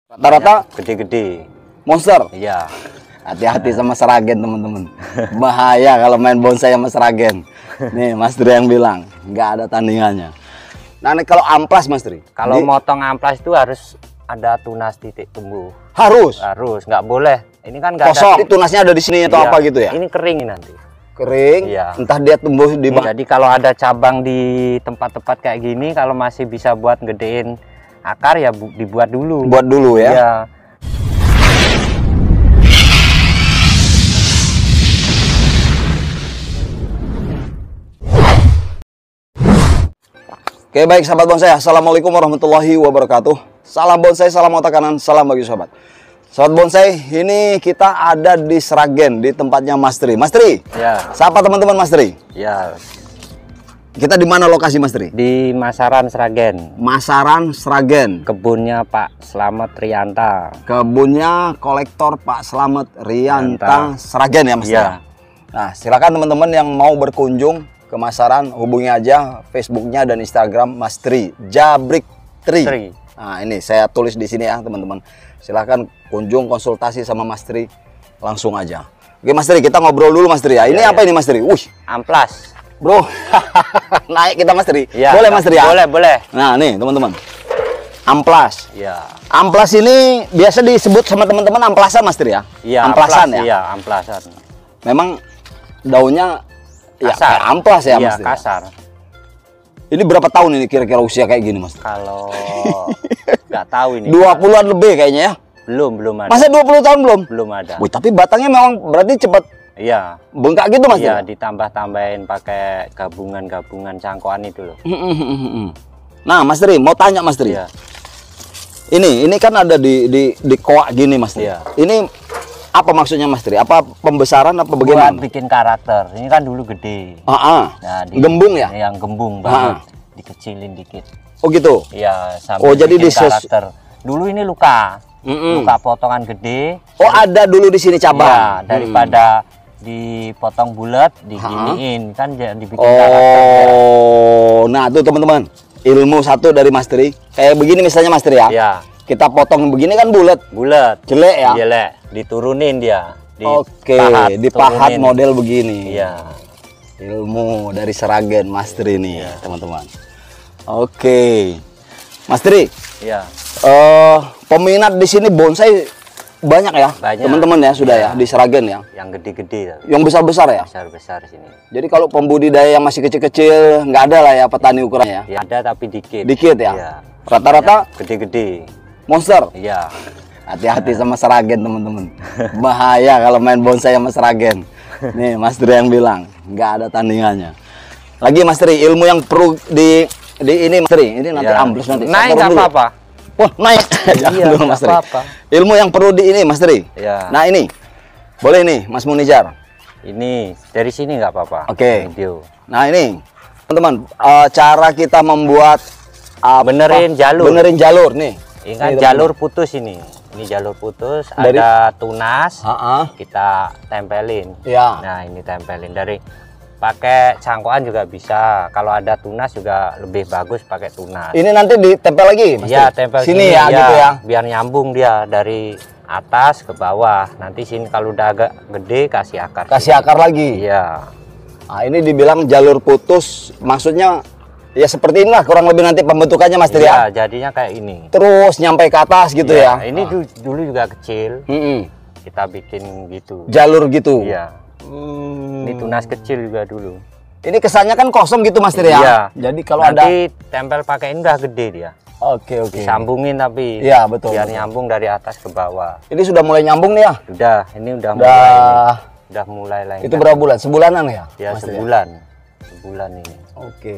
Rata-rata gede-gede. monster. Iya. Hati-hati sama seragen teman-teman. Bahaya kalau main bonsai sama seragen. Nih Mas Tri yang bilang nggak ada tandingannya. Nah ini kalau amplas Mas Tri. Kalau motong amplas itu harus ada tunas titik tumbuh. Harus. Nggak boleh. Ini kan nggak Kosong. ada. Ini tunasnya ada di sini atau Iya. apa gitu ya? Ini kering nanti. Kering. Iya. Entah dia tumbuh di mana. Jadi kalau ada cabang di tempat-tempat kayak gini, kalau masih bisa buat gedein akar ya dibuat dulu. Buat dulu ya. Iya. Oke baik sahabat bonsai, assalamualaikum warahmatullahi wabarakatuh. Salam bonsai, salam otak kanan, salam bagi sahabat. Sahabat bonsai, ini kita ada di Sragen di tempatnya Mas Tri. Mas Tri, Ya. siapa teman-teman Mas Tri? Ya. Kita di mana lokasi Mas Tri? Di Masaran Sragen. Masaran Sragen. Kebunnya Pak Slamet Rianta. Kebunnya kolektor Pak Slamet Rianta Rianta. Sragen ya Mas Tri? Iya. Nah silakan teman-teman yang mau berkunjung ke Masaran hubungi aja Facebooknya dan Instagram Mas Tri Jabrik Tri. Tri. Nah ini saya tulis di sini ya teman-teman. Silahkan kunjung konsultasi sama Mas Tri langsung aja. Oke Mas Tri, kita ngobrol dulu Mas Tri ya. Ini Ya, apa ya. ini Mas Tri? Wih Amplas. bro, naik kita Mas Tri. Ya, Boleh Mas Tri ya? Boleh, boleh. Nah nih teman-teman, amplas. Ya. Amplas ini biasa disebut sama teman-teman amplasan Mas Tri ya? Iya, Amplasan amplas, ya? Iya, amplasan. Memang daunnya ya, Kasar. kayak amplas ya Iya, Mas Tri? kasar. Ini berapa tahun ini kira-kira usia kayak gini Mas? Kalau nggak tahu ini. 20-an lebih kayaknya ya? Belum ada. Masa 20 tahun belum? Belum ada. Wih, tapi batangnya memang berarti cepat Iya. bengkak gitu Mas? Iya, Tri? ditambah-tambahin pakai gabungan-gabungan cangkokan itu loh. Nah Mas Tri, mau tanya Mas Tri. Iya. Ini kan ada di koak gini Mas Tri. Iya. Ini apa maksudnya Mas Tri? Apa pembesaran apa Buat bagaimana? bikin karakter. Ini kan dulu gede. Nah, Gembung ya? Yang gembung banget. Dikecilin dikit. Oh gitu. Iya, Oh, sampai jadi bikin dises- karakter. Dulu ini luka. Luka potongan gede. Oh ada dulu di sini Iya, cabang. daripada dipotong bulat, diginiin kan jadi dibikin karakter. Oh, nah tuh teman-teman, ilmu satu dari Mas Tri. Kayak begini misalnya Mas Tri ya. Iya, Kita potong begini kan bulat, bulat. jelek ya. Jelek, diturunin dia. Oke, Dipahat, dipahat turunin. model begini. Iya. Ilmu dari Sragen Mas Tri nih, teman-teman. Oke. Mas Tri, Iya. peminat di sini bonsai banyak ya? Banyak. Teman-teman ya sudah ya Iya. di Sragen ya. Yang gede-gede tapi Yang besar-besar ya? besar-besar sini. Jadi kalau pembudidaya yang masih kecil-kecil nggak ada lah ya petani ukurannya ya. Ya ada tapi dikit. Dikit ya. Iya. Rata-rata Gede-gede. monster. Iya. Hati-hati sama seragen teman-teman. Bahaya kalau main bonsai sama seragen. Nih Mas Tri yang bilang nggak ada tandingannya. Lagi Mas Tri, ilmu yang perlu di ini Mas Tri, ini nanti Iya. ambles nanti. Saya Naik turun nggak dulu. apa-apa. Wah naik. Jangan Iya, dulu, nggak Mas Tri. apa-apa. Ilmu yang perlu di ini Mas Tri. Iya. Nah ini boleh nih Mas Munijar. Ini dari sini nggak apa-apa. Oke. Video. Nah ini teman-teman, cara kita membuat Benerin jalur. Benerin jalur nih. Ini kan Nih, jalur putus ini. Ini jalur putus, Dari- ada tunas. teman-teman. Kita tempelin. Ya. Nah, ini tempelin dari pakai cangkokan juga bisa. Kalau ada tunas juga lebih bagus pakai tunas. Ini nanti ditempel lagi Mas Iya, Tri? tempel sini ya gitu ya. Biar nyambung dia dari atas ke bawah. Nanti sini kalau udah agak gede kasih akar. Kasih akar lagi. Iya. Nah, ini dibilang jalur putus, maksudnya ya seperti inilah kurang lebih nanti pembentukannya Mas Tri ya. Iya, jadinya kayak ini. Terus nyampe ke atas gitu Iya, ya. Ini dulu juga kecil. Mm-mm. Kita bikin gitu. Jalur gitu. Iya. Ini tunas kecil juga dulu. Ini kesannya kan kosong gitu Mas Tri ya. Iya. Jadi kalau ada Nanti tempel pakai ini udah gede dia. Oke. Disambungin tapi Iya, betul, biar betul. nyambung dari atas ke bawah. Ini sudah mulai nyambung nih ya. Ini udah mulai ini. Udah Udah mulai lengket. itu berapa bulan? Sebulanan ya? Ya Mas Tri? sebulan. Sebulan ini. Oke.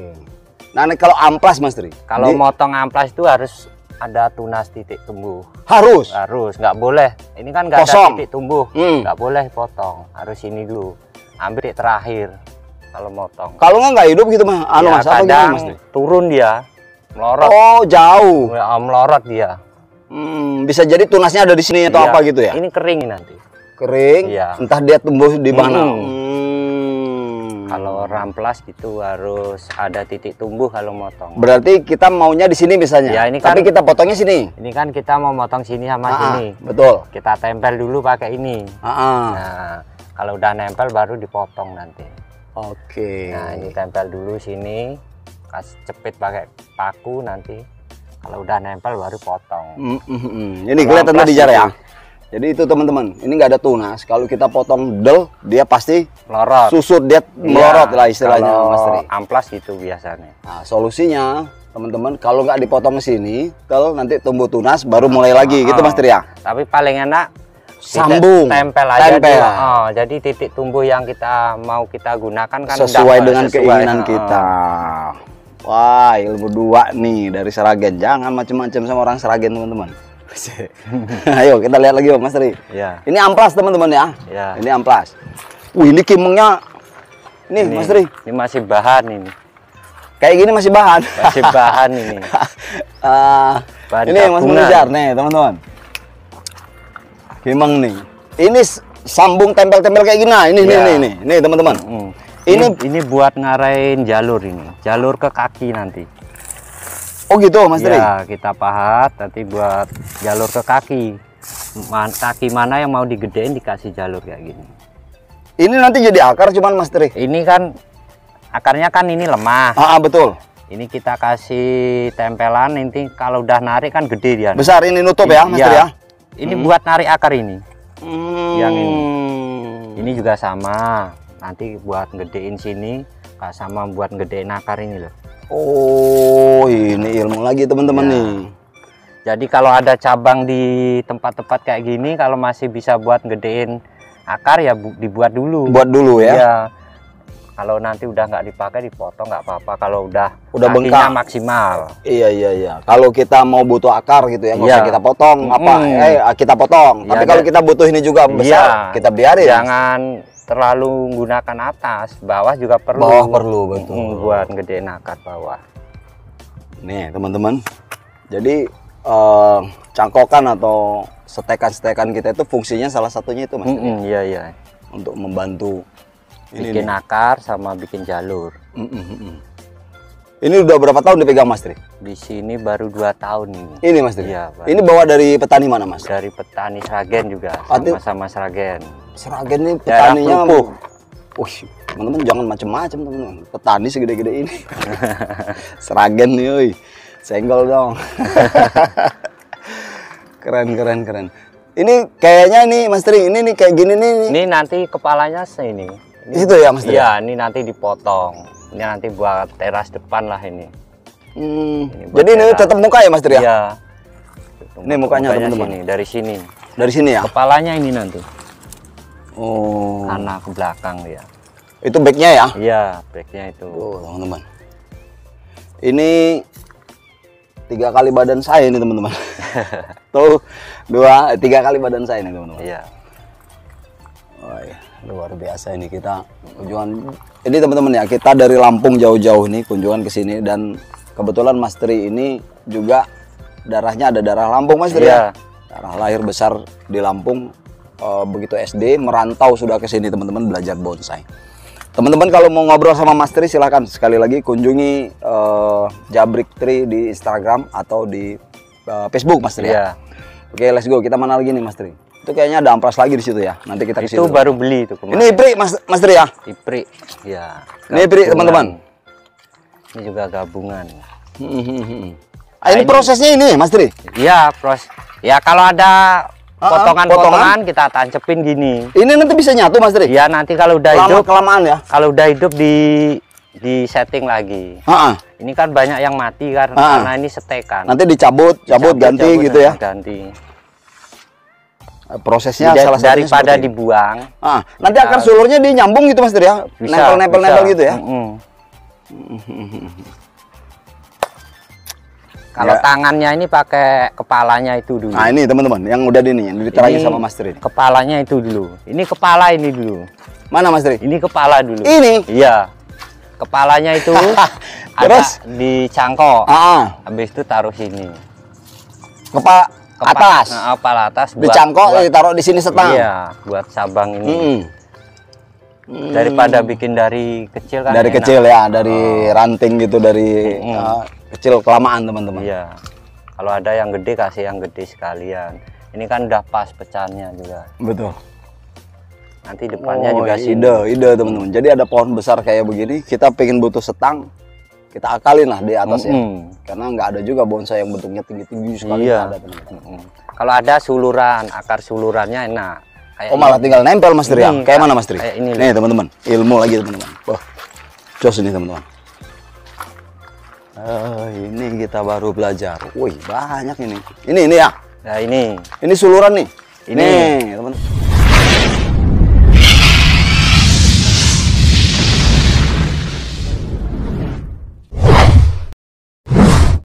Nah, ini kalau amplas Mas Tri. Kalau Di- motong amplas itu harus ada tunas titik tumbuh. harus. Nggak boleh. Ini kan nggak ada Kosong. titik tumbuh. Hmm. Nggak boleh potong. Harus ini dulu. Ambil titik terakhir kalau motong. Kalau nggak hidup gitu mah. Anu Ya, Mas, apa gimana, kadang Mas Tri? turun dia, melorot. Oh, jauh. Melorot dia. Bisa jadi tunasnya ada di sini atau Iya. apa gitu ya? Ini kering nanti. Kering, Iya. entah dia tumbuh di mana. Hmm. Kalau ramplas gitu harus ada titik tumbuh kalau motong. Berarti kita maunya di sini misalnya. Ya, ini kan, tapi kita potongnya sini. Ini kan kita mau motong sini sama sini. Betul. Kita tempel dulu pakai ini. Nah, kalau udah nempel baru dipotong nanti. Oke. Nah, ini tempel dulu sini, kasih cepit pakai paku nanti. Kalau udah nempel baru potong. Ini kelihatan tadi jar ya. Jadi itu teman-teman, ini nggak ada tunas. Kalau kita potong del, dia pasti melorot. Susut, dia melorot lah istilahnya, Mas Tri. Amplas gitu biasanya. Nah, solusinya teman-teman, kalau nggak dipotong ke sini, del nanti tumbuh tunas, baru mulai lagi, gitu Mas Tri ya. Tapi paling enak sambung, tempel aja. Jadi titik tumbuh yang kita mau kita gunakan kan sesuai dengan keinginan kita. Wah, ilmu 2 nih dari Sragen. Jangan macam-macam sama orang Sragen, teman-teman. Ayo kita lihat lagi Mas Tri. Ya. Ini amplas teman-teman ya. Ini amplas. Ini kimengnya. Nih Mas Tri. Ini masih bahan ini. Kayak gini masih bahan. Masih bahan ini. Bahan ini Mas Mengejar nih teman-teman. Kimeng nih. Ini sambung tempel-tempel kayak gini. Ini teman-teman. Ini buat ngarahin jalur ini. Jalur ke kaki nanti. Oh gitu Mas Tri? Ya, kita pahat nanti buat jalur ke kaki. Kaki mana yang mau digedein dikasih jalur kayak gini. Ini nanti jadi akar cuman Mas Tri? Ini kan akarnya kan ini lemah. Betul. Ini kita kasih tempelan, nanti kalau udah narik kan gede dia. Besar ini nutup ya Mas Tri ya? Ini buat narik akar ini. Yang ini. Ini juga sama. Nanti buat gedein sini, sama buat gedein akar ini loh. Oh, ini ilmu lagi teman-teman nih. Jadi kalau ada cabang di tempat-tempat kayak gini, kalau masih bisa buat gedein akar ya dibuat dulu. Buat dulu ya. Iya. Kalau nanti udah nggak dipakai dipotong nggak apa-apa. Kalau udah bengkak maksimal. Iya. Kalau kita mau butuh akar gitu ya, nggak usah kita potong kita potong. Tapi kalau kita butuh ini juga besar, kita biarin. Jangan terlalu menggunakan atas, bawah juga perlu. Bawah perlu betul. Buat gedein akar bawah. Nih teman-teman, jadi cangkokan atau setekan-setekan kita itu fungsinya salah satunya itu Mas. Iya. Untuk membantu bikin akar sama bikin jalur. Ini udah berapa tahun dipegang Mas Tri? Di sini baru 2 tahun ini. Ini Mas Tri? Iya. Ini bawa dari petani mana Mas? Dari petani Sragen juga, sama Sragen. Sragen ini petaninya. Teman-teman jangan macem-macem teman-teman. Petani segede-gede ini. Sragen nih, oi. Senggol dong. Keren. Ini kayaknya nih Mas Tri, ini nih kayak gini nih. Ini nanti kepalanya ini. Itu ya Mas Tri? Iya, ini nanti dipotong. Ini nanti buat teras depan lah ini. Jadi ini tetap muka ya Mas Tri ya? Iya. Ini mukanya teman-teman. Dari sini. Dari sini ya? Kepalanya ini nanti. Oh. Kanan ke belakang dia. Itu backnya ya? Iya, backnya itu. Teman-teman. Ini 3 kali badan saya ini teman-teman. Tuh 3 kali badan saya ini teman-teman. Iya. Oh, iya. Luar biasa ini kita kunjungan. Ini teman-teman ya, kita dari Lampung jauh-jauh nih kunjungan ke sini dan kebetulan Mas Tri ini juga darahnya ada darah Lampung Mas Tri ya. Darah lahir besar di Lampung, begitu SD merantau sudah ke sini teman-teman belajar bonsai. Teman-teman kalau mau ngobrol sama Mas Tri silahkan sekali lagi kunjungi Jabrik Tri di Instagram atau di Facebook Mas Tri ya. Oke, let's go. Kita mana lagi nih Mas Tri? Itu kayaknya ada amplas lagi di situ ya. Nanti kita ke situ. Itu baru beli itu kemarin. Ini ipri Mas Tri ya? Ipri. Ya. Ini ipri teman-teman. Ini juga gabungan. Ini prosesnya ini Mas Tri? Iya, proses. Ya kalau ada potongan-potongan kita tancepin gini. Ini nanti bisa nyatu Mas Tri? Ya nanti kalau udah hidup kelamaan ya. Kalau udah hidup di setting lagi. Ini kan banyak yang mati karena ini setekan. Nanti dicabut ganti gitu ya. Ganti. Prosesnya salah satunya daripada dibuang. Nanti akar sulurnya dinyambung gitu Mas Tri ya. Nempel gitu ya. Kalau tangannya ini pakai kepalanya itu dulu. Nah ini teman-teman yang udah yang diterangin sama Mas Tri. Kepalanya itu dulu. Ini kepala ini dulu. Mana Mas Tri? Ini kepala dulu. Ini? Iya. Kepalanya itu terus dicangkok. Habis itu taruh sini. Atas. Kepala atas. Dicangkok, ditaruh di sini setang. Iya, buat cabang ini. Daripada bikin dari kecil kan. Dari enak. kecil ya, dari ranting gitu, dari kecil kelamaan teman-teman. Iya. Kalau ada yang gede kasih yang gede sekalian. Ini kan udah pas pecahnya juga. Betul. Nanti depannya juga sini. Ide teman-teman. Jadi ada pohon besar kayak begini, kita pengen butuh setang, kita akalin lah di atas ya. Karena nggak ada juga bonsai yang bentuknya tinggi-tinggi sekali. Iya. Ada, teman-teman. Kalau ada suluran, akar sulurannya enak. Kayak Malah tinggal nempel Mas Tri ya? Kayak mana Mas Tri? Kayak ini. Nih teman-teman, ilmu lagi teman-teman. Wah, jos ini teman-teman. Ini kita baru belajar. Wih, banyak ini. Ini ya? Nah ini. Ini suluran nih. Ini teman.